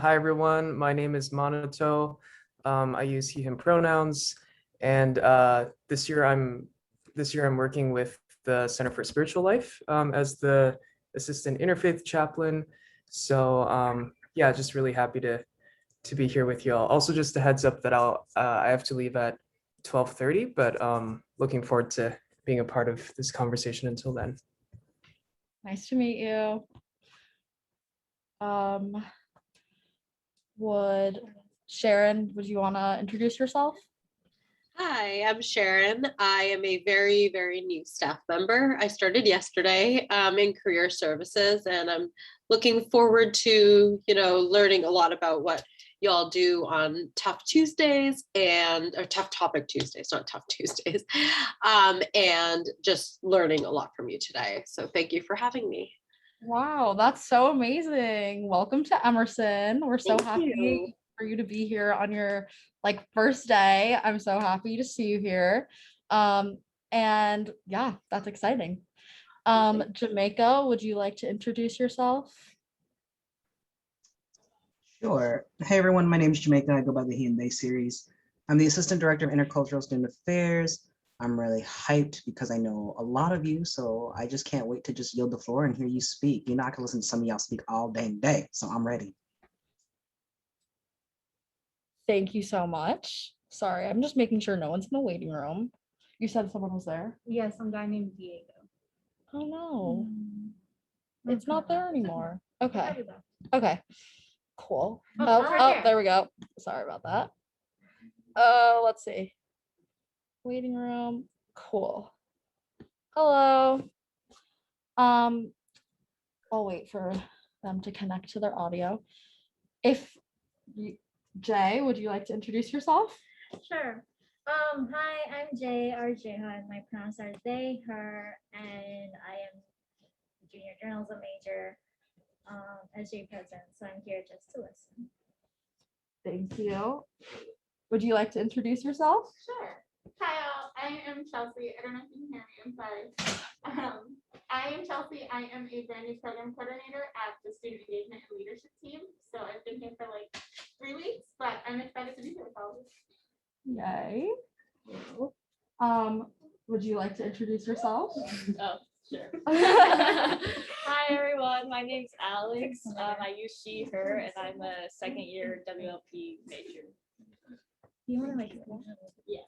Hi everyone, my name is Monato. I use he, him pronouns, and this year I'm working with the Center for Spiritual Life as the assistant interfaith chaplain. So yeah, just really happy to be here with y'all. Also, just a heads up that I have to leave at 12:30, but looking forward to being a part of this conversation until then. Nice to meet you. Would you want to introduce yourself? Hi, I'm Sharon. I am a very, very new staff member. I started yesterday in career services, and I'm looking forward to, learning a lot about what y'all do on Tough Tuesdays or Tough Topic Tuesdays, not Tough Tuesdays, and just learning a lot from you today. So thank you for having me. Wow, that's so amazing. Welcome to Emerson. We're so happy for you to be here on your first day. I'm so happy to see you here. And yeah, that's exciting. Jamaica, would you like to introduce yourself? Sure. Hey everyone, my name is Jamaica. I go by the He and They series. I'm the Assistant Director of Intercultural Student Affairs. I'm really hyped because I know a lot of you, so I just can't wait to just yield the floor and hear you speak. You know, I can listen to some of y'all speak all day, so I'm ready. Thank you so much. Sorry, I'm just making sure no one's in the waiting room. You said someone was there? Yes, some guy named Diego. Oh no. It's not there anymore. Okay. Okay. Cool. Oh, there we go. Sorry about that. Let's see. Waiting room. Cool. Hello. I'll wait for them to connect to their audio. Jay, would you like to introduce yourself? Sure. Hi, I'm Jay or Jehan. My pronouns are they, her, and I am a junior journalism major as Jay president, so I'm here just to listen. Thank you. Would you like to introduce yourself? Sure. Hi, all. I am Chelsea. I don't know if you can hear me. I'm sorry. I am Chelsea. I am a brand new program coordinator at the Student Engagement and Leadership team. So I've been here for 3 weeks, but I'm excited to be here with all of you. Yay. Would you like to introduce yourself? Oh, sure. Hi, everyone. My name's Alex. I use she, her, and I'm a second year WLP major. You want to make it? Yes.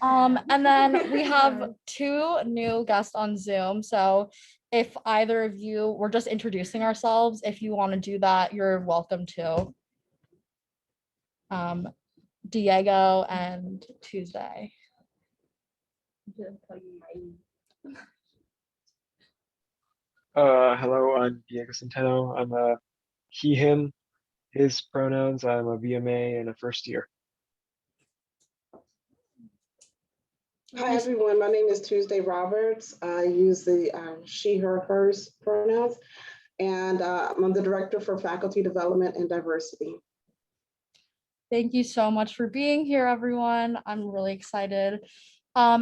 And then we have 2 new guests on Zoom. So if either of you, we're just introducing ourselves. If you want to do that, you're welcome to. Diego and Tuesday. Hello, I'm Diego Centeno. I'm a he, him, his pronouns. I'm a VMA and a first year. Hi, everyone. My name is Tuesday Roberts. I use the she, her, hers pronouns, and I'm the Director for Faculty Development and Diversity. Thank you so much for being here, everyone. I'm really excited.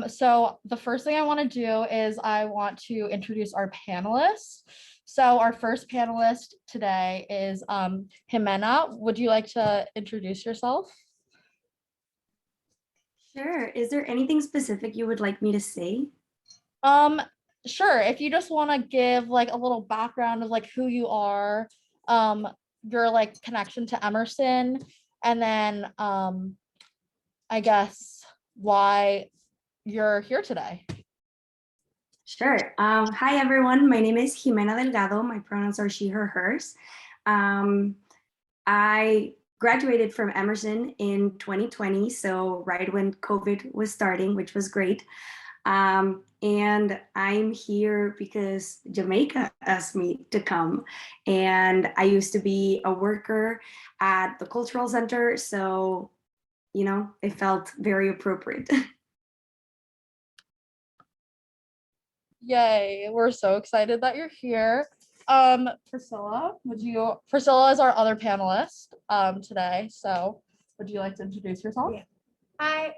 So the first thing I want to do is I want to introduce our panelists. So our first panelist today is Jimena. Would you like to introduce yourself? Sure. Is there anything specific you would like me to say? Sure. If you just want to give a little background of who you are, your connection to Emerson, and then I guess why you're here today. Sure. Hi, everyone. My name is Jimena Delgado. My pronouns are she, her, hers. I graduated from Emerson in 2020, so right when COVID was starting, which was great. And I'm here because Jamaica asked me to come. And I used to be a worker at the cultural center, so, it felt very appropriate. Yay, we're so excited that you're here. Priscilla is our other panelist today. So would you like to introduce yourself? Yeah. Hi,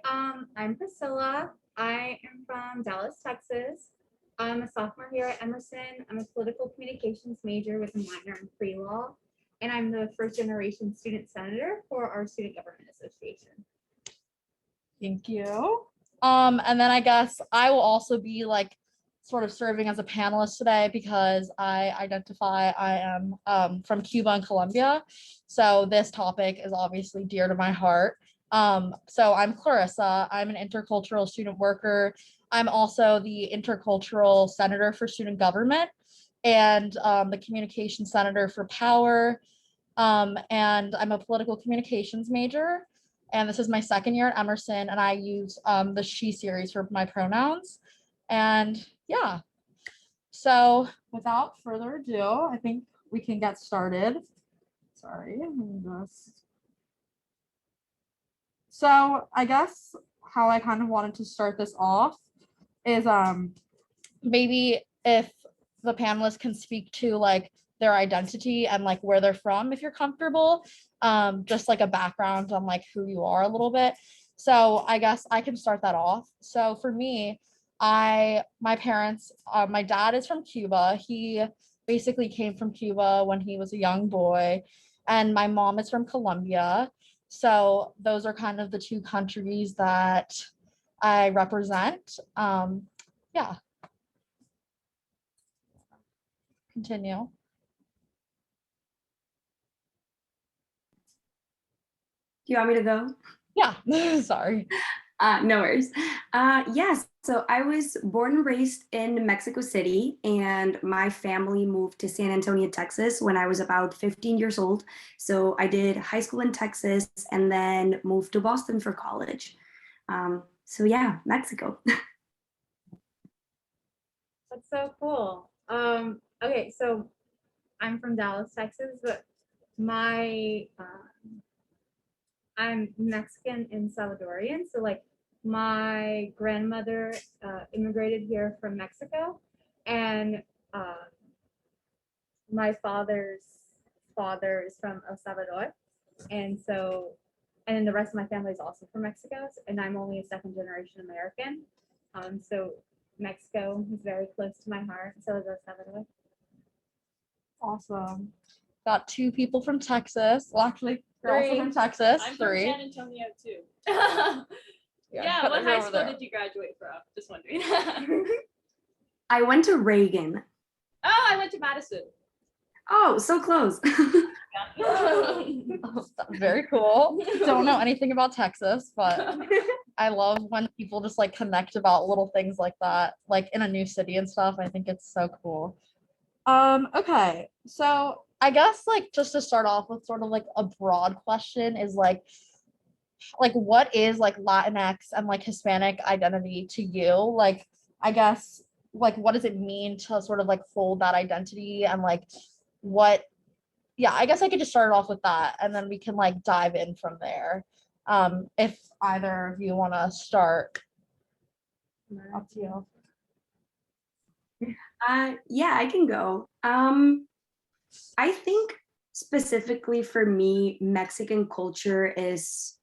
I'm Priscilla. I am from Dallas, Texas. I'm a sophomore here at Emerson. I'm a political communications major with a minor in pre-law. and I'm the first generation student senator for our Student Government Association. Thank you. And then I guess I will also be like sort of serving as a panelist today because I identify I am from Cuba and Colombia. So this topic is obviously dear to my heart. So I'm Clarissa. I'm an intercultural student worker. I'm also the intercultural senator for student government and the communication senator for power. And I'm a political communications major. And this is my second year at Emerson, and I use the she series for my pronouns. And yeah, so without further ado, I think we can get started. Sorry, let me just. So I guess how I kind of wanted to start this off is maybe if the panelists can speak to like their identity and like where they're from, if you're comfortable, just like a background on like who you are a little bit. So I guess I can start that off. So for me, my parents, my dad is from Cuba. He basically came from Cuba when he was a young boy, and my mom is from Colombia. So those are kind of the two countries that I represent. Yeah. Continue. Do you want me to go? Yeah, sorry. No worries. Yes, so I was born and raised in Mexico City, and my family moved to San Antonio, Texas when I was about 15 years old. So I did high school in Texas and then moved to Boston for college. So yeah, Mexico. That's so cool. Okay, so I'm from Dallas, Texas, but my I'm Mexican and Salvadorian. So like my grandmother immigrated here from Mexico, and my father's father is from El Salvador, and so and then the rest of my family is also from Mexico, and I'm only a second generation American. So Mexico is very close to my heart. So is El Salvador. Awesome. Got two people from Texas. Well, actually, you're also from Texas. I'm from Three. San Antonio too. Yeah, What they're high over school there. did you graduate from? Just wondering. I went to Reagan. Oh, I went to Madison. Oh, so close. Very cool. Don't know anything about Texas, but I love when people just like connect about little things like that, like in a new city and stuff. I think it's so cool. Okay, so I guess like just to start off with sort of like a broad question is like what is like Latinx and like Hispanic identity to you? Like I guess like what does it mean to sort of like hold that identity and like what yeah, I guess I could just start off with that and then we can like dive in from there. If either of you want to start. Up to you. Yeah, I can go. I think specifically for me, Mexican culture is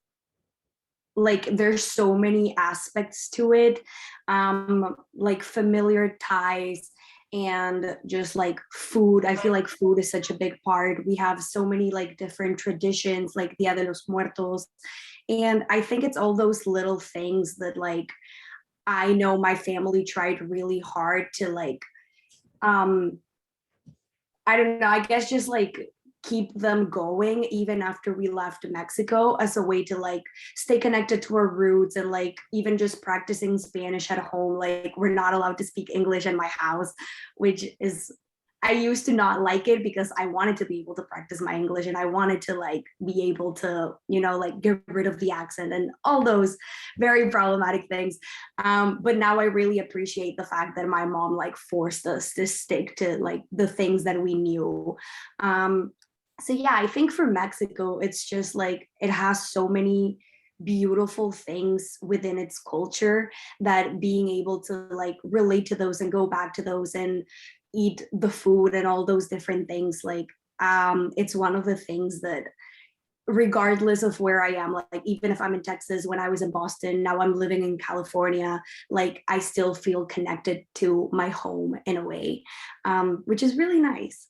like there's so many aspects to it, like familiar ties and just like food. I feel like food is such a big part. We have so many like different traditions, like Dia de los Muertos, and I think it's all those little things that like I know my family tried really hard to like I don't know, I guess just like keep them going even after we left Mexico as a way to like stay connected to our roots and like even just practicing Spanish at home. Like we're not allowed to speak English in my house, which is I used to not like it because I wanted to be able to practice my English and I wanted to like be able to, you know, like get rid of the accent and all those very problematic things. But now I really appreciate the fact that my mom like forced us to stick to like the things that we knew. So yeah, I think for Mexico, it's just like it has so many beautiful things within its culture that being able to like relate to those and go back to those and eat the food and all those different things, like it's one of the things that regardless of where I am, like even if I'm in Texas, when I was in Boston, now I'm living in California, like I still feel connected to my home in a way, which is really nice.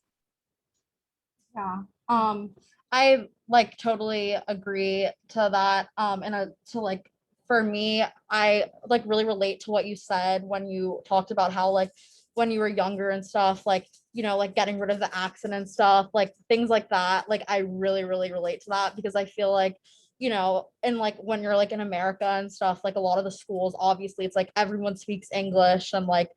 Yeah, I like totally agree to that. To like for me, I like really relate to what you said when you talked about how like when you were younger and stuff, like like getting rid of the accent and stuff, like things like that. Like I really, really relate to that because I feel like and like when you're like in America and stuff, like a lot of the schools, obviously, it's like everyone speaks English and like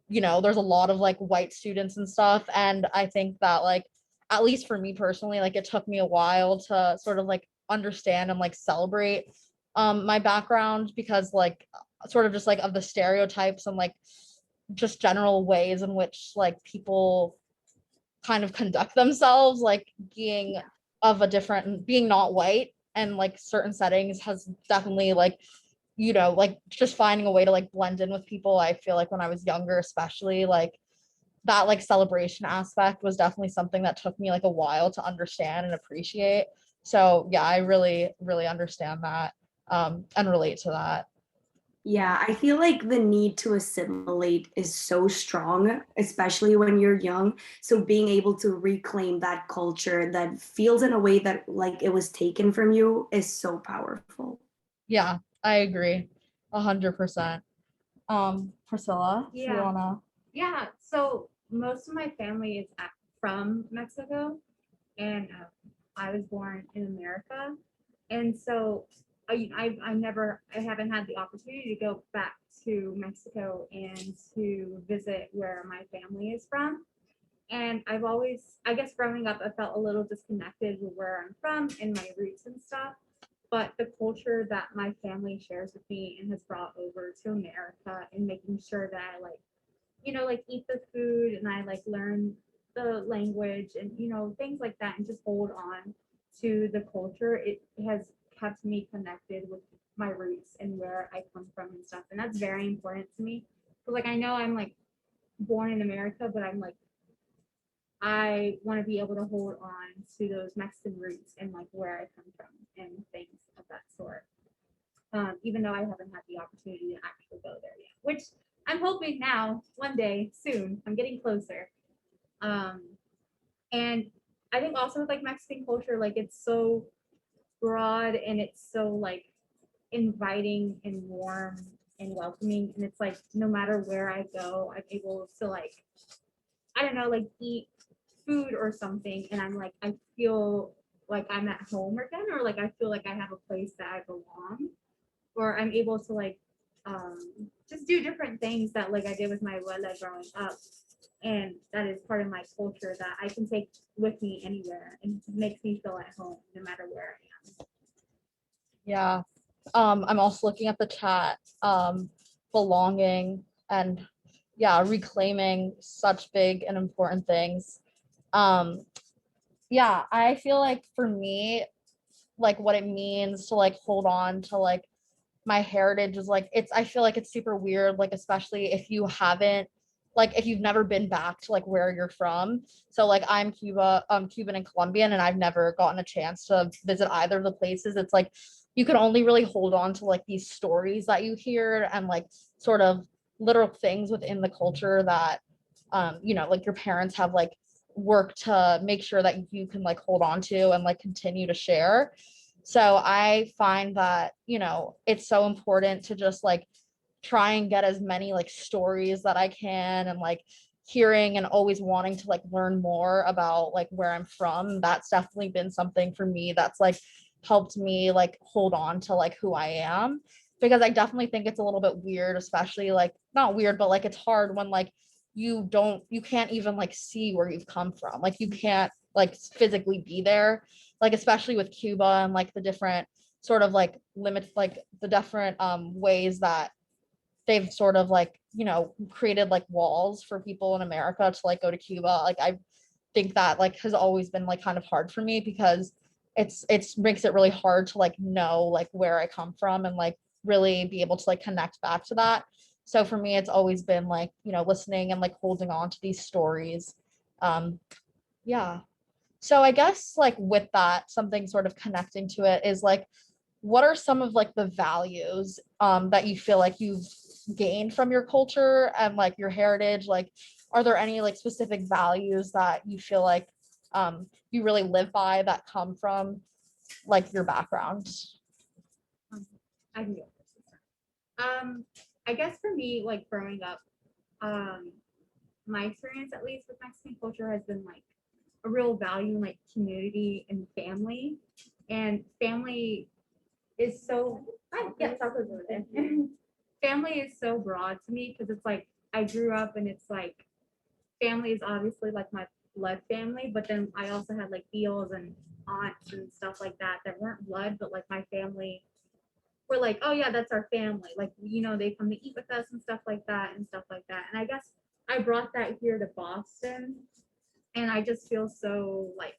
there's a lot of like white students and stuff. And I think that like, at least for me personally, like it took me a while to sort of like understand and like celebrate my background because like sort of just like of the stereotypes and like just general ways in which like people kind of conduct themselves, like being of a different, being not white and like certain settings has definitely like like just finding a way to like blend in with people. I feel like when I was younger, especially like that like celebration aspect was definitely something that took me like a while to understand and appreciate. So yeah, I really, really understand that and relate to that. Yeah, I feel like the need to assimilate is so strong, especially when you're young. So being able to reclaim that culture that feels in a way that like it was taken from you is so powerful. Yeah, I agree 100%. Priscilla, do you Yeah. wanna? Yeah, so most of my family is from Mexico, and I was born in America, and so I haven't had the opportunity to go back to Mexico and to visit where my family is from. And I've always, I guess, growing up, I felt a little disconnected with where I'm from and my roots and stuff. But the culture that my family shares with me and has brought over to America and making sure that I like like eat the food and I like learn the language and things like that and just hold on to the culture. It has kept me connected with my roots and where I come from and stuff. And that's very important to me. Because like I know I'm like born in America, but I'm like I want to be able to hold on to those Mexican roots and like where I come from and things of that sort. Even though I haven't had the opportunity to actually go there yet, which I'm hoping now, one day, soon. I'm getting closer. Um, and I think also with like Mexican culture, like it's so broad and it's so like inviting and warm and welcoming. And it's like no matter where I go, I'm able to like, I don't know, like eat food or something. And I'm like, I feel like I'm at home again, or like I feel like I have a place that I belong, or I'm able to like just do different things that like I did with my abuela growing up. And that is part of my culture that I can take with me anywhere and makes me feel at home no matter where I am. Yeah. I'm also looking at the chat, belonging and yeah, reclaiming such big and important things. Um, yeah, I feel like for me, like what it means to like hold on to like my heritage is like I feel like it's super weird, like especially if you haven't like if you've never been back to like where you're from. So like I'm Cuban and Colombian, and I've never gotten a chance to visit either of the places. It's like you can only really hold on to like these stories that you hear and like sort of literal things within the culture that like your parents have like worked to make sure that you can like hold on to and like continue to share. So I find that, it's so important to just like try and get as many like stories that I can and like hearing and always wanting to like learn more about like where I'm from. That's definitely been something for me that's like helped me like hold on to like who I am, because I definitely think it's a little bit weird, especially like not weird, but like it's hard when like you can't even like see where you've come from. Like you can't like physically be there, like especially with Cuba and like the different sort of like limits, like the different ways that they've sort of like created like walls for people in America to like go to Cuba. Like I think that like has always been like kind of hard for me because it's makes it really hard to like know like where I come from and like really be able to like connect back to that. So for me it's always been like listening and like holding on to these stories. Yeah. So I guess like with that, something sort of connecting to it is like, what are some of like the values that you feel like you've gained from your culture and like your heritage? Like, are there any like specific values that you feel like you really live by that come from like your background? I can go first. I guess for me, like growing up, my experience at least with Mexican culture has been like a real value in like community and family. And family is so family is so broad to me because it's like I grew up and it's like family is obviously like my blood family, but then I also had like tios and aunts and stuff like that that weren't blood, but like my family were like, oh yeah, that's our family. Like, you know, they come to eat with us and stuff like that and stuff like that. And I guess I brought that here to Boston, and I just feel so like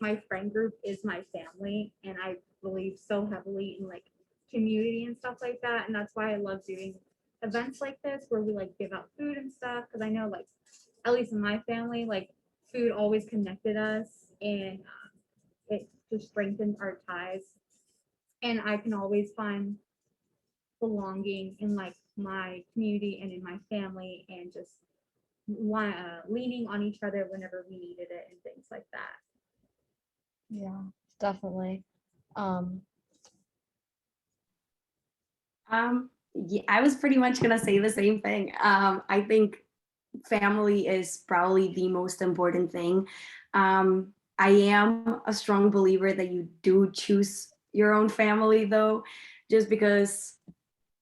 my friend group is my family, and I believe so heavily in like community and stuff like that. And that's why I love doing events like this where we like give out food and stuff, because I know like at least in my family, like food always connected us, and it just strengthened our ties. And I can always find belonging in like my community and in my family, and just leaning on each other whenever we needed it and things like that. Yeah, definitely. Yeah, I was pretty much gonna say the same thing. I think family is probably the most important thing. I am a strong believer that you do choose your own family though, just because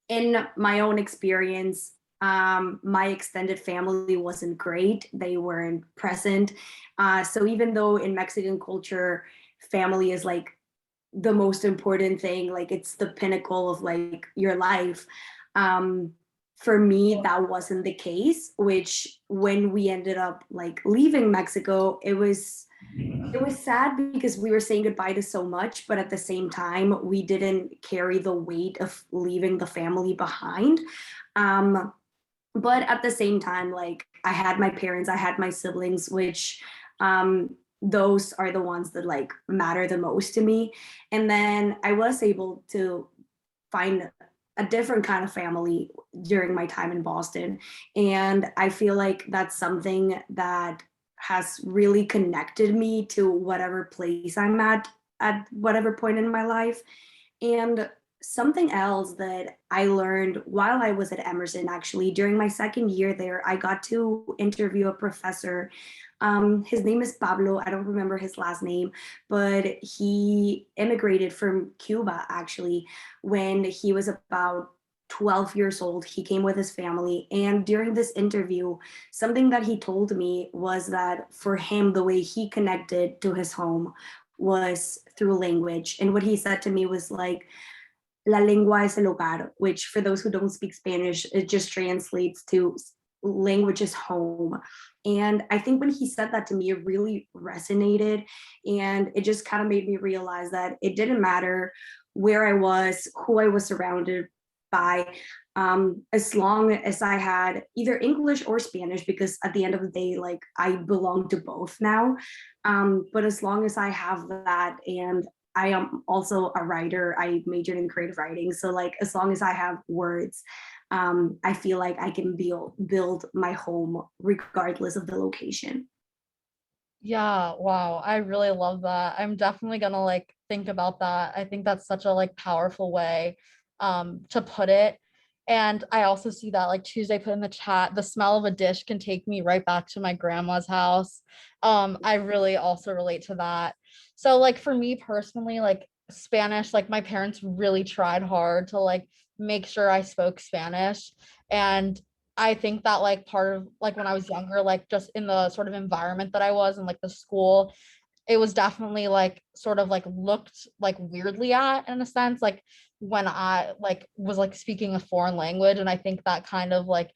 in my own experience, my extended family wasn't great. They weren't present. So even though in Mexican culture, family is like the most important thing, like it's the pinnacle of like your life. For me, that wasn't the case, which when we ended up like leaving Mexico, it was sad because we were saying goodbye to so much, but at the same time, we didn't carry the weight of leaving the family behind. But at the same time, like I had my parents, I had my siblings, which those are the ones that like matter the most to me. And then I was able to find a different kind of family during my time in Boston. And I feel like that's something that has really connected me to whatever place I'm at whatever point in my life. And something else that I learned while I was at Emerson, actually, during my second year there, I got to interview a professor. His name is Pablo. I don't remember his last name, but he immigrated from Cuba, actually, when he was about 12 years old. He came with his family. And during this interview, something that he told me was that for him, the way he connected to his home was through language. And what he said to me was like, la lengua es el hogar, which for those who don't speak Spanish, it just translates to language is home. And I think when he said that to me, it really resonated. And it just kind of made me realize that it didn't matter where I was, who I was surrounded by, as long as I had either English or Spanish, because at the end of the day, like I belong to both now. But as long as I have that, and I am also a writer, I majored in creative writing. So like, as long as I have words, I feel like I can build my home regardless of the location. Yeah, wow. I really love that. I'm definitely gonna like think about that. I think that's such a like powerful way to put it. And I also see that like Tuesday put in the chat, the smell of a dish can take me right back to my grandma's house. I really also relate to that. So like for me personally, like Spanish, like my parents really tried hard to like make sure I spoke Spanish. And I think that like part of like when I was younger, like just in the sort of environment that I was in like the school, it was definitely like sort of like looked like weirdly at in a sense, like when I like was like speaking a foreign language. And I think that kind of like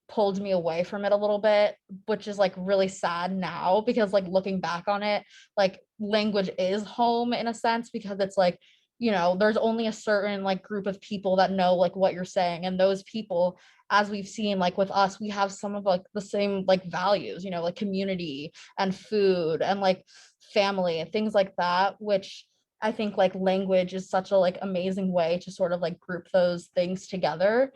pulled me away from it a little bit, which is like really sad now because like looking back on it, like language is home in a sense because it's like, you know, there's only a certain like group of people that know like what you're saying, and those people, as we've seen like with us, we have some of like the same like values, you know, like community and food and like family and things like that, which I think like language is such a like amazing way to sort of like group those things together.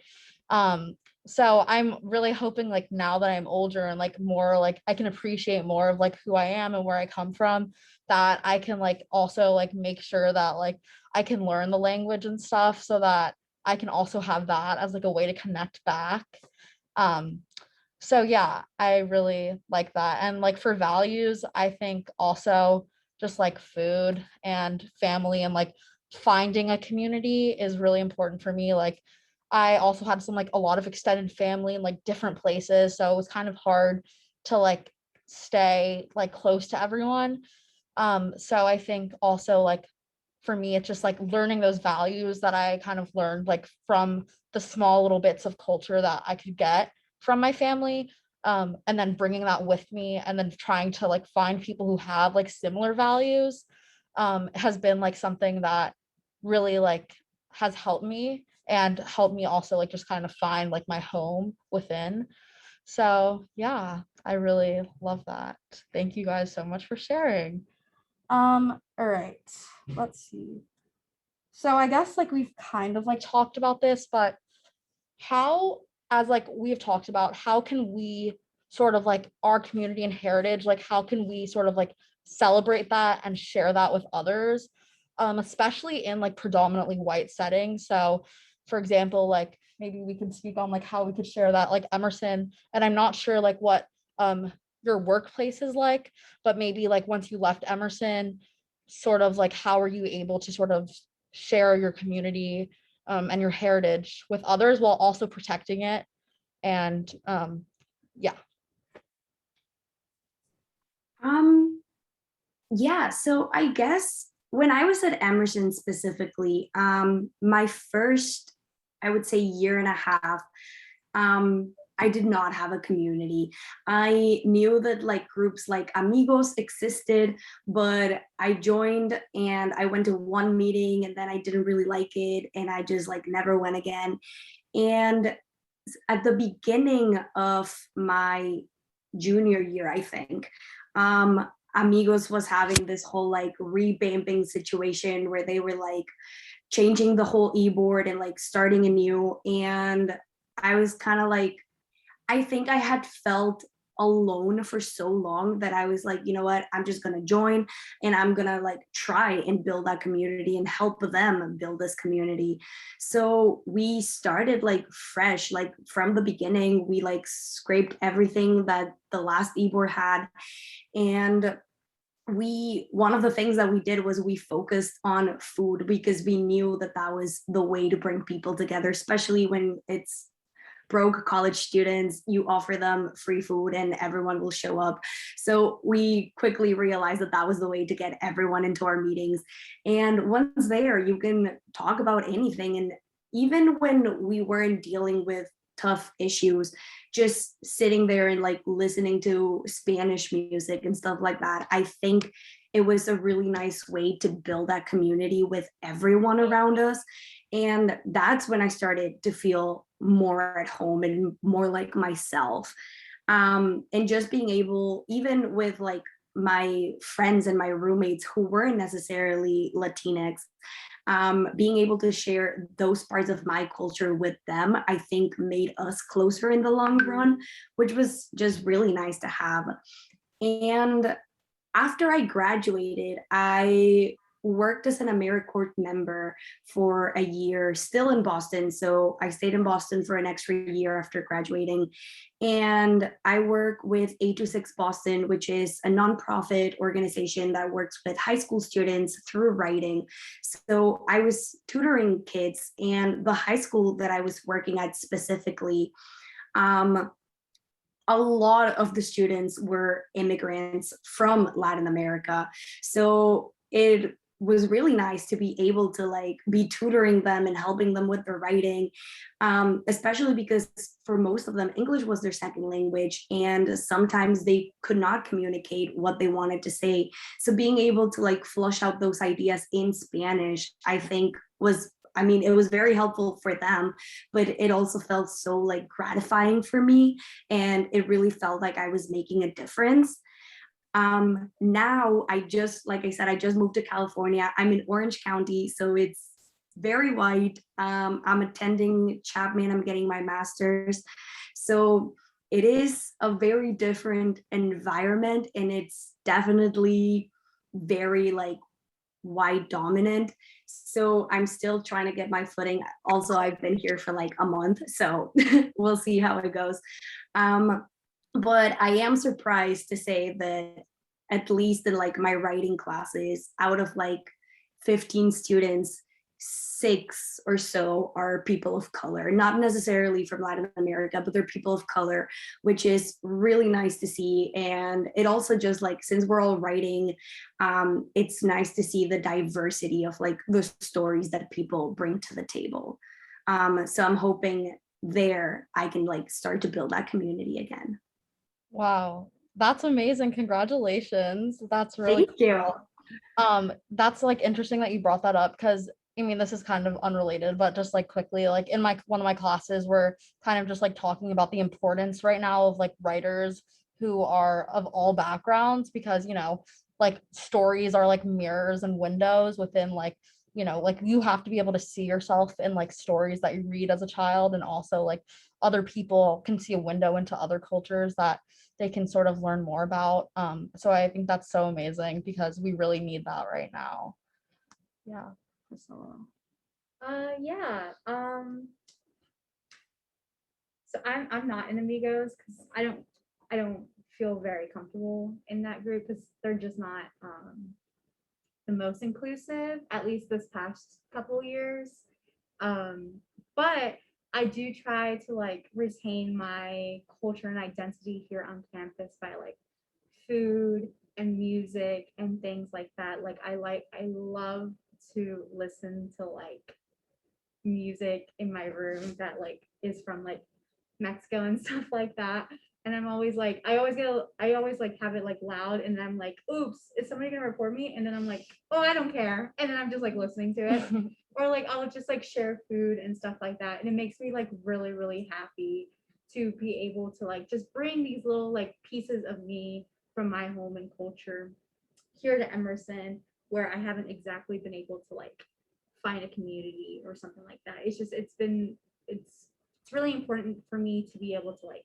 so I'm really hoping like now that I'm older and like more like I can appreciate more of like who I am and where I come from, that I can like also like make sure that like I can learn the language and stuff so that I can also have that as like a way to connect back. Um, so yeah, I really like that. And like for values, I think also just like food and family and like finding a community is really important for me. Like I also had some like a lot of extended family in like different places, so it was kind of hard to like stay like close to everyone. So I think also like for me, it's just like learning those values that I kind of learned like from the small little bits of culture that I could get from my family. And then bringing that with me and then trying to like find people who have like similar values has been like something that really like has helped me and helped me also like just kind of find like my home within. So yeah, I really love that. Thank you guys so much for sharing. All right, let's see. So I guess like we've kind of like talked about this, but how, as like we've talked about, how can we sort of like our community and heritage, like how can we sort of like celebrate that and share that with others, especially in like predominantly white settings. So for example, like maybe we can speak on like how we could share that like Emerson, and I'm not sure like what your workplace is like, but maybe like once you left Emerson, sort of like how are you able to sort of share your community and your heritage with others while also protecting it. And yeah. Yeah, so I guess when I was at Emerson specifically, my first, I would say, year and a half, I did not have a community. I knew that like groups like Amigos existed, but I joined and I went to one meeting and then I didn't really like it and I just like never went again. And at the beginning of my junior year, I think, Amigos was having this whole like revamping situation where they were like changing the whole e-board and like starting anew. And I was kind of like, I think I had felt alone for so long that I was like, you know what, I'm just gonna join and I'm gonna like try and build that community and help them build this community. So we started like fresh, like from the beginning, we like scraped everything that the last eBoard had. And one of the things that we did was we focused on food because we knew that that was the way to bring people together, especially when it's broke college students. You offer them free food and everyone will show up. So we quickly realized that that was the way to get everyone into our meetings. And once there, you can talk about anything. And even when we weren't dealing with tough issues, just sitting there and like listening to Spanish music and stuff like that, I think it was a really nice way to build that community with everyone around us. And that's when I started to feel more at home and more like myself. And just being able, even with like my friends and my roommates who weren't necessarily Latinx, being able to share those parts of my culture with them, I think made us closer in the long run, which was just really nice to have. And after I graduated, I worked as an AmeriCorps member for a year, still in Boston. So I stayed in Boston for an extra year after graduating. And I work with 826 Boston, which is a nonprofit organization that works with high school students through writing. So I was tutoring kids, and the high school that I was working at specifically, a lot of the students were immigrants from Latin America. So it was really nice to be able to like be tutoring them and helping them with their writing, especially because for most of them, English was their second language, and sometimes they could not communicate what they wanted to say. So being able to like flush out those ideas in Spanish, I think was, I mean, it was very helpful for them, but it also felt so like gratifying for me. And it really felt like I was making a difference. Now I just, like I said, I just moved to California. I'm in Orange County, so it's very white. I'm attending Chapman, I'm getting my master's. So it is a very different environment, and it's definitely very like white dominant. So I'm still trying to get my footing. Also, I've been here for like a month, so we'll see how it goes. But I am surprised to say that at least in like my writing classes, out of like 15 students, 6 or so are people of color, not necessarily from Latin America, but they're people of color, which is really nice to see. And it also just like, since we're all writing, it's nice to see the diversity of like the stories that people bring to the table. So I'm hoping there I can like start to build that community again. Wow, that's amazing. Congratulations. That's really Thank you. That's like interesting that you brought that up, because I mean, this is kind of unrelated, but just like quickly, like in my one of my classes, we're kind of just like talking about the importance right now of like writers who are of all backgrounds, because like stories are like mirrors and windows within like like you have to be able to see yourself in like stories that you read as a child, and also like other people can see a window into other cultures that they can sort of learn more about. So I think that's so amazing, because we really need that right now. Yeah. So Yeah. So I'm not in Amigos because I don't feel very comfortable in that group because they're just not the most inclusive, at least this past couple years. But I do try to like retain my culture and identity here on campus by like food and music and things like that. Like I love to listen to like music in my room that like is from like Mexico and stuff like that. And I'm always like, I always like have it like loud, and then I'm like, oops, is somebody gonna report me? And then I'm like, oh, I don't care. And then I'm just like listening to it. Or like I'll just like share food and stuff like that. And it makes me like really, really happy to be able to like just bring these little like pieces of me from my home and culture here to Emerson, where I haven't exactly been able to like find a community or something like that. It's just it's really important for me to be able to like,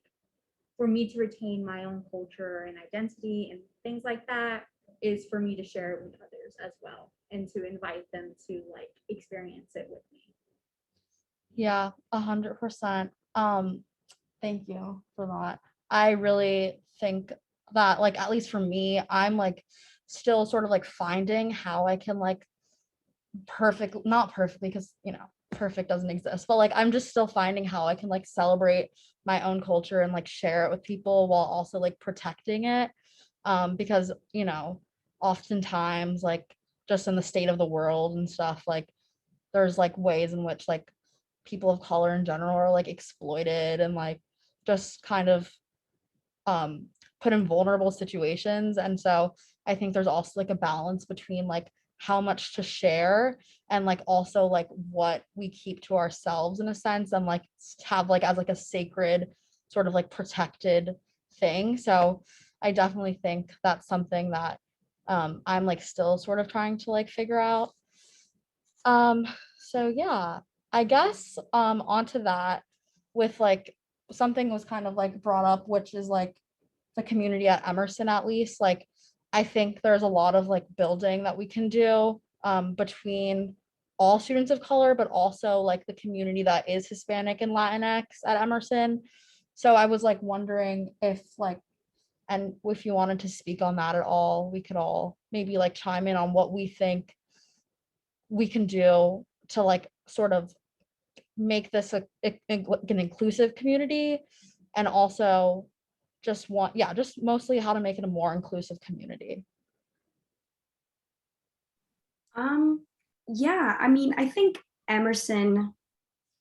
for me to retain my own culture and identity and things like that, is for me to share it with others as well, and to invite them to like experience it with me. yeah, 100%. Thank you for that. I really think that like, at least for me, I'm like still sort of like finding how I can like not perfectly, because perfect doesn't exist, but like I'm just still finding how I can like celebrate my own culture and like share it with people while also like protecting it. Because oftentimes like just in the state of the world and stuff, like there's like ways in which like people of color in general are like exploited and like just kind of put in vulnerable situations. And so I think there's also like a balance between like how much to share and like also like what we keep to ourselves in a sense, and like have like as like a sacred sort of like protected thing. So I definitely think that's something that I'm like still sort of trying to like figure out. So yeah, I guess onto that, with like something was kind of like brought up, which is like the community at Emerson. At least like I think there's a lot of like building that we can do between all students of color, but also like the community that is Hispanic and Latinx at Emerson. So I was like wondering if like, and if you wanted to speak on that at all, we could all maybe like chime in on what we think we can do to like sort of make this an inclusive community, and also just mostly how to make it a more inclusive community. Yeah, I mean, I think Emerson,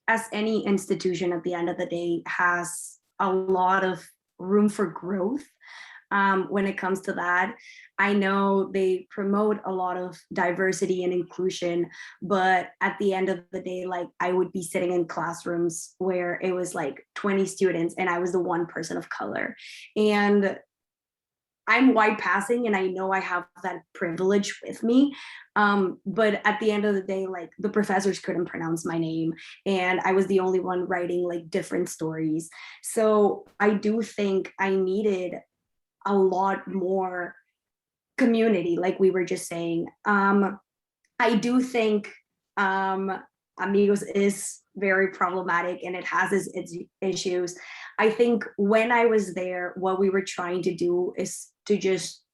as any institution at the end of the day, has a lot of room for growth. When it comes to that, I know they promote a lot of diversity and inclusion, but at the end of the day, like I would be sitting in classrooms where it was like 20 students and I was the one person of color. And I'm white passing and I know I have that privilege with me. But at the end of the day, like the professors couldn't pronounce my name and I was the only one writing like different stories. So I do think I needed a lot more community, like we were just saying. I do think Amigos is very problematic and it has its issues. I think when I was there, what we were trying to do is to just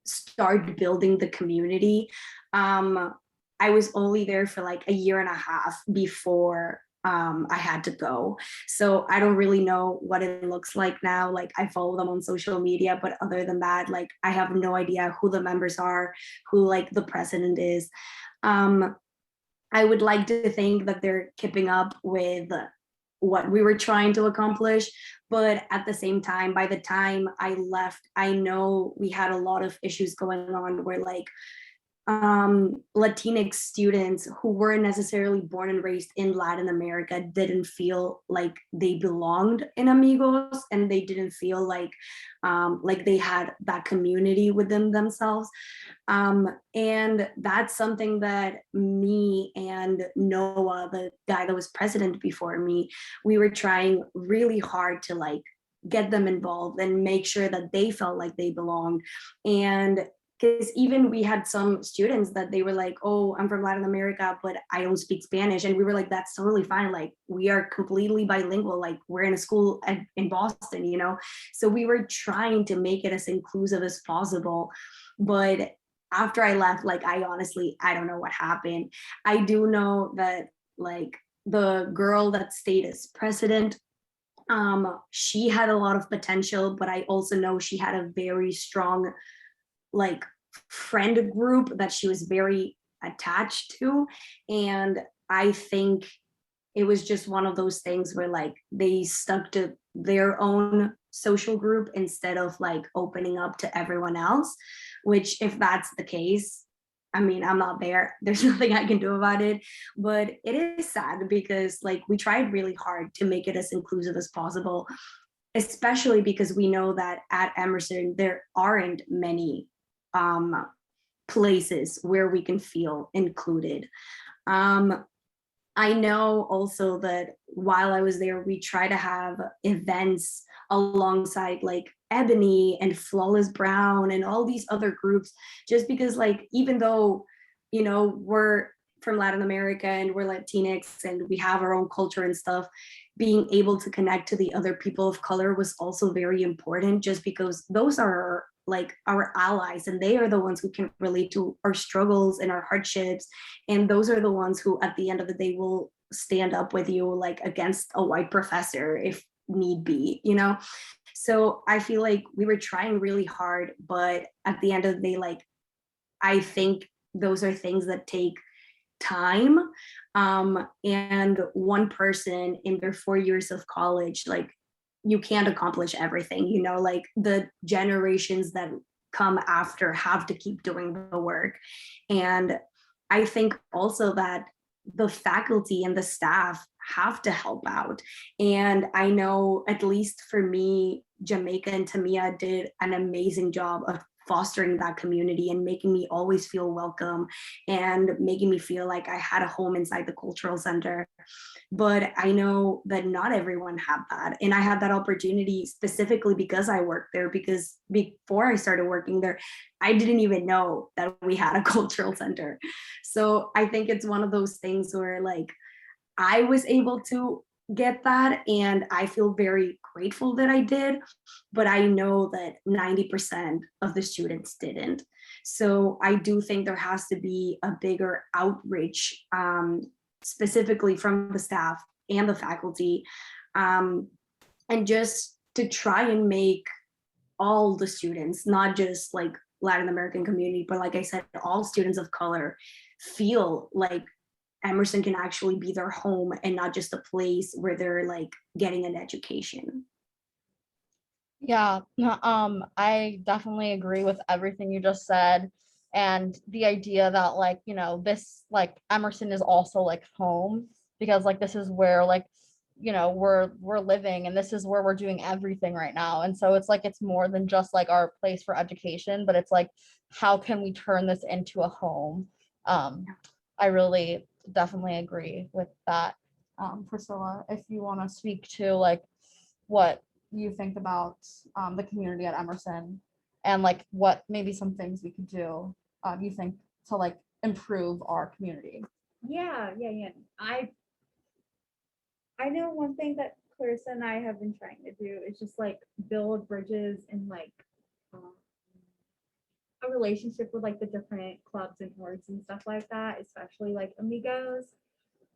start building the community. I was only there for like a year and a half before I had to go. So I don't really know what it looks like now. Like I follow them on social media, but other than that, like I have no idea who the members are, who like the president is. Um, I would like to think that they're keeping up with what we were trying to accomplish. But at the same time, by the time I left, I know we had a lot of issues going on where like Latinx students who weren't necessarily born and raised in Latin America didn't feel like they belonged in Amigos, and they didn't feel like they had that community within themselves. And that's something that me and Noah, the guy that was president before me, we were trying really hard to like get them involved and make sure that they felt like they belonged. And because even we had some students that they were like, oh, I'm from Latin America, but I don't speak Spanish. And we were like, that's totally fine. Like we are completely bilingual. Like we're in a school in Boston, you know? So we were trying to make it as inclusive as possible. But after I left, like I honestly, I don't know what happened. I do know that like the girl that stayed as president, she had a lot of potential, but I also know she had a very strong like friend group that she was very attached to. And I think it was just one of those things where like they stuck to their own social group instead of like opening up to everyone else, which if that's the case, I mean, I'm not there. There's nothing I can do about it. But it is sad because like we tried really hard to make it as inclusive as possible, especially because we know that at Emerson, there aren't many places where we can feel included. I know also that while I was there, we try to have events alongside like Ebony and Flawless Brown and all these other groups, just because like, even though, you know, we're from Latin America and we're Latinx and we have our own culture and stuff, being able to connect to the other people of color was also very important, just because those are like our allies and they are the ones who can relate to our struggles and our hardships, and those are the ones who at the end of the day will stand up with you like against a white professor if need be, you know. So I feel like we were trying really hard, but at the end of the day, like I think those are things that take time. And one person in their 4 years of college, like you can't accomplish everything, you know, like the generations that come after have to keep doing the work. And I think also that the faculty and the staff have to help out. And I know, at least for me, Jamaica and Tamia did an amazing job of fostering that community and making me always feel welcome and making me feel like I had a home inside the cultural center. But I know that not everyone had that. And I had that opportunity specifically because I worked there, because before I started working there, I didn't even know that we had a cultural center. So I think it's one of those things where like I was able to get that and I feel very grateful that I did, but I know that 90% of the students didn't. So I do think there has to be a bigger outreach, specifically from the staff and the faculty, and just to try and make all the students, not just like Latin American community, but like I said, all students of color feel like Emerson can actually be their home and not just a place where they're like getting an education. Yeah, I definitely agree with everything you just said. And the idea that like, you know, this like Emerson is also like home, because like this is where like you know, we're living, and this is where we're doing everything right now. And so it's like it's more than just like our place for education, but it's like how can we turn this into a home? I really definitely agree with that. Priscilla, if you want to speak to like what you think about the community at Emerson, and like what maybe some things we could do, you think, to like improve our community. Yeah. I know one thing that Clarissa and I have been trying to do is just like build bridges and like um, a relationship with like the different clubs and orgs and stuff like that, especially like Amigos.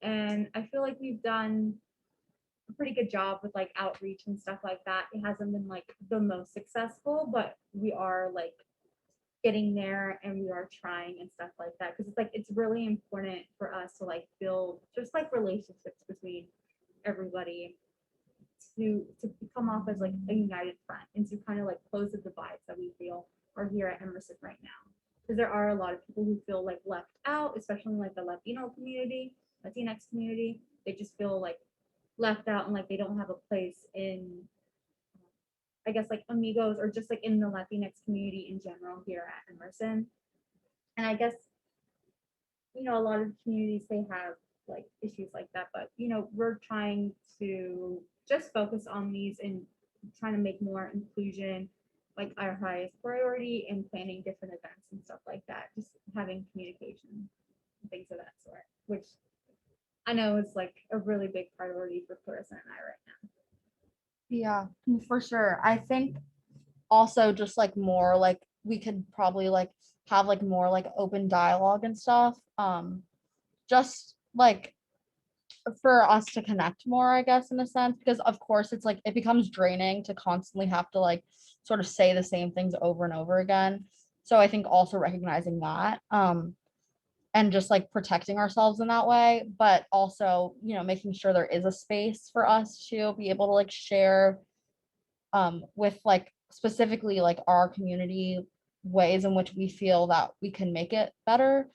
And I feel like we've done a pretty good job with like outreach and stuff like that. It hasn't been like the most successful, but we are like getting there and we are trying and stuff like that. Because it's like it's really important for us to like build just like relationships between everybody to come off as like a united front and to kind of like close the divides that we feel are here at Emerson right now. Because there are a lot of people who feel like left out, especially in like the Latino community, Latinx community. They just feel like left out and like they don't have a place in, I guess, like Amigos or just like in the Latinx community in general here at Emerson. And I guess, you know, a lot of communities, they have like issues like that, but you know, we're trying to just focus on these and trying to make more inclusion like our highest priority and planning different events and stuff like that, just having communication and things of that sort, which I know is like a really big priority for Clarissa and I right now. Yeah, for sure. I think also just like more like we could probably like have like more like open dialogue and stuff. Just like for us to connect more, I guess, in a sense, because of course it's like it becomes draining to constantly have to like sort of say the same things over and over again. So I think also recognizing that, and just like protecting ourselves in that way, but also, you know, making sure there is a space for us to be able to like share with like specifically like our community ways in which we feel that we can make it better,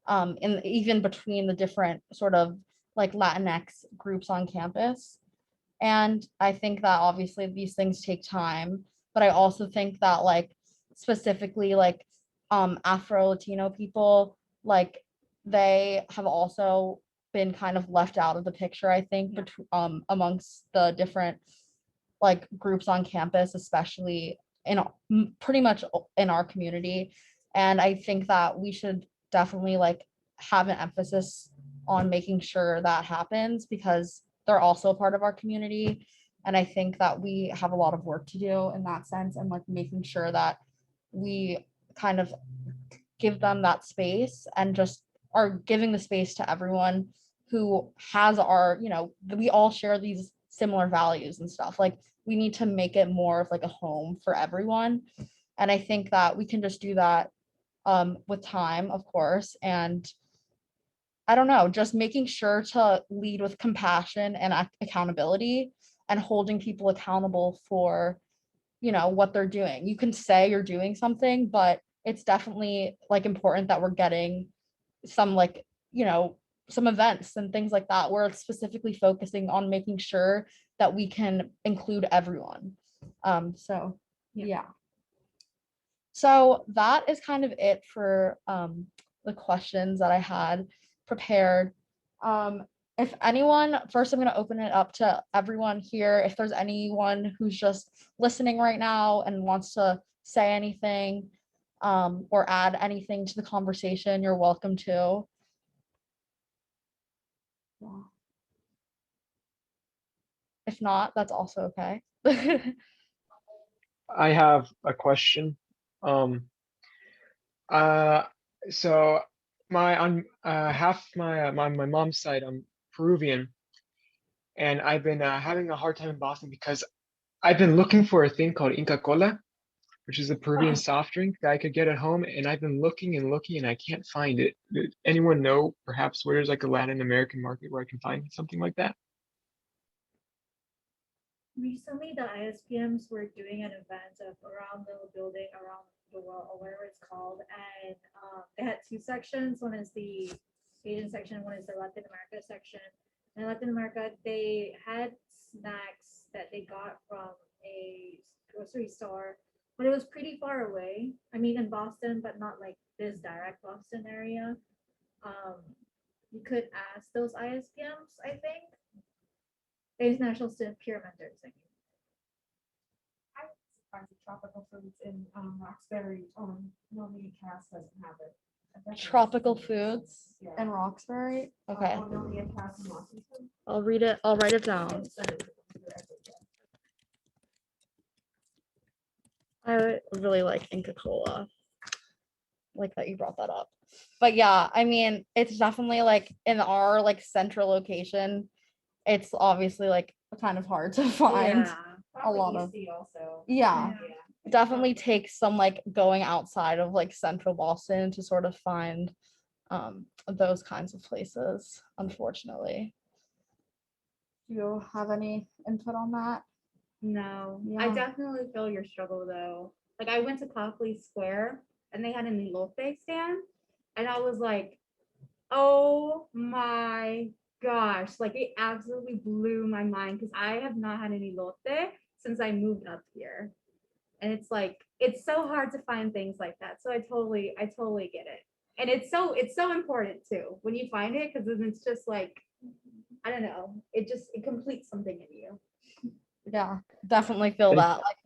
and even between the different sort of like Latinx groups on campus. And I think that obviously these things take time, but I also think that like specifically like Afro Latino people, like they have also been kind of left out of the picture, I think, amongst the different like groups on campus, especially in pretty much in our community. And I think that we should definitely like have an emphasis on making sure that happens because they're also a part of our community. And I think that we have a lot of work to do in that sense and like making sure that we kind of give them that space and just are giving the space to everyone who has our, you know, we all share these similar values and stuff. Like we need to make it more of like a home for everyone. And I think that we can just do that with time, of course. And I don't know, just making sure to lead with compassion and accountability and holding people accountable for, you know, what they're doing. You can say you're doing something, but it's definitely like important that we're getting some like, you know, some events and things like that where it's specifically focusing on making sure that we can include everyone. So yeah. So that is kind of it for the questions that I had prepared. If anyone, first I'm going to open it up to everyone here. If there's anyone who's just listening right now and wants to say anything or add anything to the conversation, you're welcome to. Yeah. If not, that's also okay. I have a question. Um, uh, so my on half my mom's side, I'm Peruvian, and I've been having a hard time in Boston because I've been looking for a thing called Inca Cola, which is a Peruvian soft drink that I could get at home, and I've been looking and looking, and I can't find it. Does anyone know perhaps where there's like a Latin American market where I can find something like that? Recently, the ISPMs were doing an event of around the building, around the world, or whatever it's called, and they had two sections. One is the Asian section, one is the Latin America section. in Latin America, they had snacks that they got from a grocery store, but it was pretty far away. I mean, in Boston, but not like this direct Boston area. Um, you could ask those ISPMs, I think. International Student Peer Mentors, I mean. I was surprised the tropical foods in Roxbury, normally Cass doesn't have it. I definitely Tropical see it. foods Yeah. in Roxbury. Okay. Normally in Cass and Washington. I'll read it. I'll write it I down. can send it to you. I would really like Inca Cola. Like that you brought that up. But yeah, I mean, it's definitely like in our like central location, it's obviously like kind of hard to find. Yeah. A lot of- Probably EC also. Yeah, Yeah. definitely takes some like going outside of like central Boston to sort of find those kinds of places, unfortunately. Do you have any input on that? No, Yeah. I definitely feel your struggle though. Like I went to Copley Square and they had an elote stand and I was like, oh my gosh, like it absolutely blew my mind because I have not had an elote since I moved up here. And it's like, it's so hard to find things like that. So I totally get it. And it's so important too when you find it because then it's just like, I don't know, it completes something in you. Yeah, definitely feel Thank- that. Like,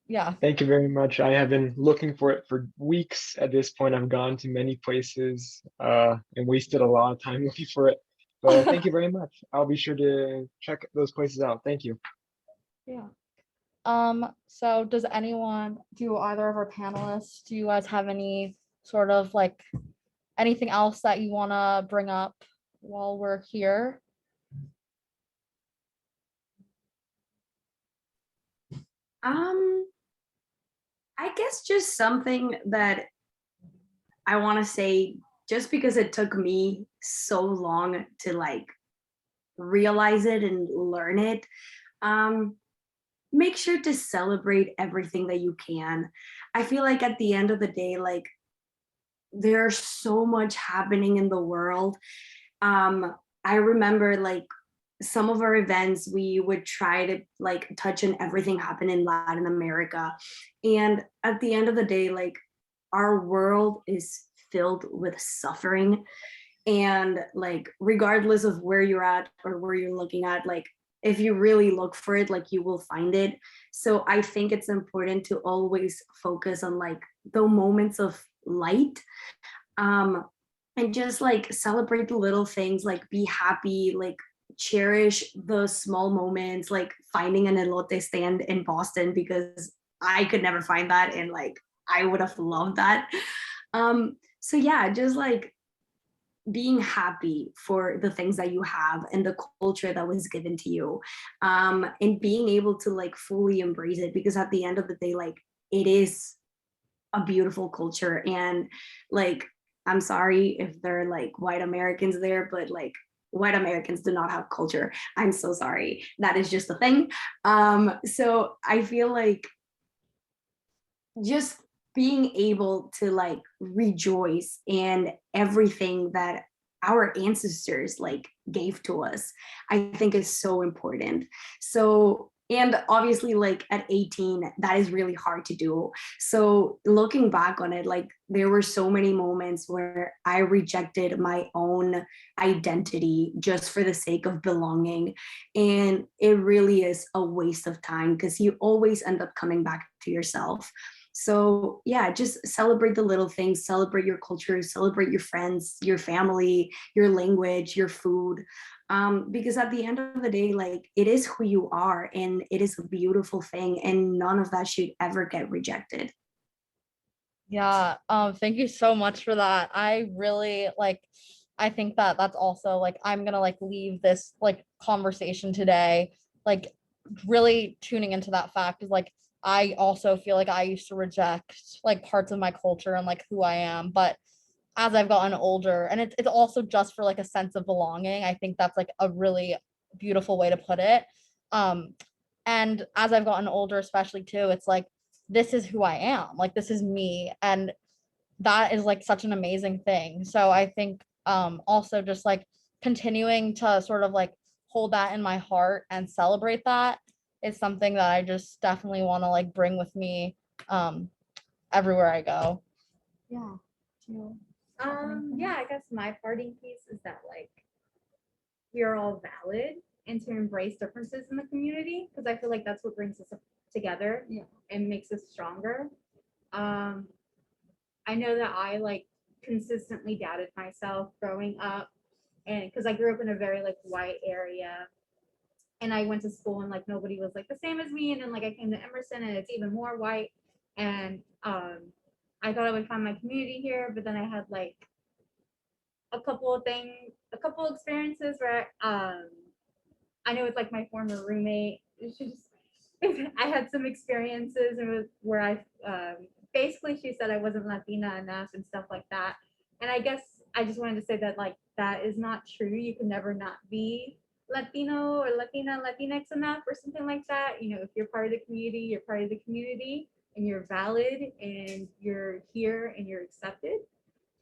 yeah. Thank you very much. I have been looking for it for weeks at this point. I've gone to many places and wasted a lot of time looking for it. But thank you very much. I'll be sure to check those places out. Thank you. Yeah. So do either of our panelists, do you guys have any sort of like anything else that you want to bring up while we're here? I guess just something that I want to say, just because it took me so long to like realize it and learn it, make sure to celebrate everything that you can. I feel like at the end of the day, like there's so much happening in the world. I remember like some of our events, we would try to like touch on everything happened in Latin America. And at the end of the day, like our world is filled with suffering. And like, regardless of where you're at or where you're looking at, like, if you really look for it, like you will find it. So I think it's important to always focus on like the moments of light. And just like celebrate the little things, like be happy, like cherish the small moments, like finding an elote stand in Boston, because I could never find that and like I would have loved that. So yeah, just like being happy for the things that you have and the culture that was given to you, and being able to like fully embrace it, because at the end of the day, like it is a beautiful culture. And like, I'm sorry if they're like white Americans there, but like white Americans do not have culture. I'm so sorry. That is just a thing. So I feel like just being able to like rejoice in everything that our ancestors like gave to us, I think is so important. So, and obviously like at 18, that is really hard to do. So looking back on it, like there were so many moments where I rejected my own identity just for the sake of belonging. And it really is a waste of time because you always end up coming back to yourself. So yeah, just celebrate the little things, celebrate your culture, celebrate your friends, your family, your language, your food. Because at the end of the day, like it is who you are and it is a beautiful thing, and none of that should ever get rejected. Yeah, thank you so much for that. I really like, I think that that's also like, I'm gonna like leave this like conversation today, like really tuning into that fact is like, I also feel like I used to reject like parts of my culture and like who I am, but as I've gotten older, and it's also just for like a sense of belonging, I think that's like a really beautiful way to put it. And as I've gotten older, especially too, it's like, this is who I am, like this is me, and that is like such an amazing thing. So I think also just like continuing to sort of like hold that in my heart and celebrate that is something that I just definitely want to like bring with me everywhere I go. Yeah. Yeah, I guess my parting piece is that like we are all valid and to embrace differences in the community because I feel like that's what brings us together and makes us stronger. I know that I like consistently doubted myself growing up, and because I grew up in a very like white area, and I went to school and like nobody was like the same as me, and then like I came to Emerson and it's even more white, and I thought I would find my community here, but then I had like a couple experiences where I know with like my former roommate, she just I had some experiences and where I basically she said I wasn't Latina enough and stuff like that. And I guess I just wanted to say that like that is not true. You can never not be Latino or Latina, Latinx enough or something like that. You know, if you're part of the community, you're part of the community and you're valid and you're here and you're accepted.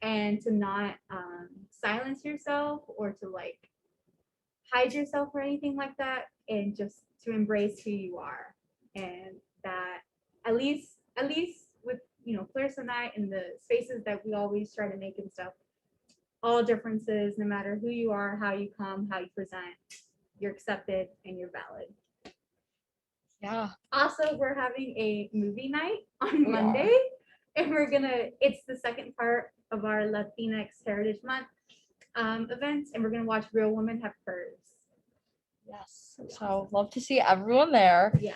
And to not silence yourself or to like hide yourself or anything like that, and just to embrace who you are. And that at least with Clarissa and I in the spaces that we always try to make and stuff, all differences, no matter who you are, how you come, how you present, you're accepted and you're valid. Yeah. Also, we're having a movie night on Monday, and it's the second part of our LatinX Heritage Month events, and we're gonna watch Real Women Have Curves. Yes. So love to see everyone there. Yeah.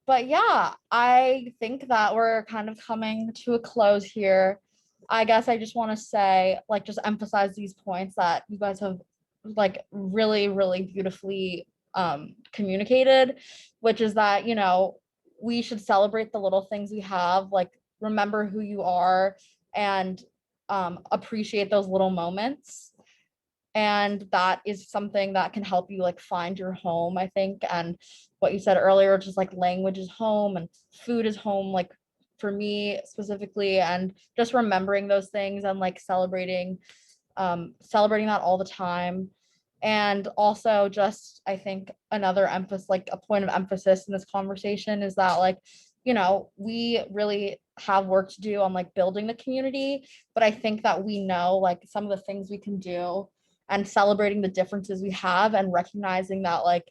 But yeah, I think that we're kind of coming to a close here. I guess I just want to say, like, just emphasize these points that you guys have like really, really beautifully communicated, which is that, we should celebrate the little things we have, like remember who you are and appreciate those little moments. And that is something that can help you like find your home, I think. And what you said earlier, just like language is home and food is home, like for me specifically, and just remembering those things and like celebrating that all the time. And also just, I think another emphasis, like a point of emphasis in this conversation is that like, we really have work to do on like building the community, but I think that we know like some of the things we can do and celebrating the differences we have and recognizing that like,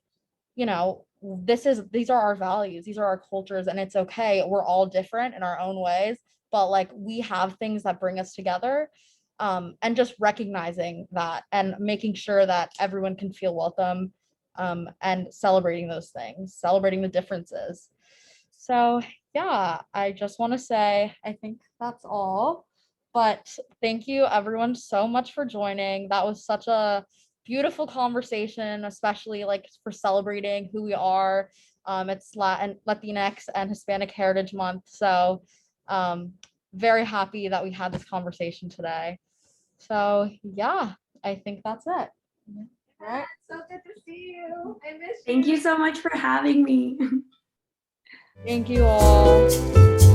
these are our values, these are our cultures, and it's okay. We're all different in our own ways, but like we have things that bring us together. And just recognizing that and making sure that everyone can feel welcome, and celebrating those things, celebrating the differences. So yeah, I just want to say, I think that's all. But thank you everyone so much for joining. That was such a beautiful conversation, especially like for celebrating who we are. It's Latinx and Hispanic Heritage Month. So very happy that we had this conversation today. So yeah, I think that's it. Right. So good to see you. I miss you. Thank you so much for having me. Thank you all.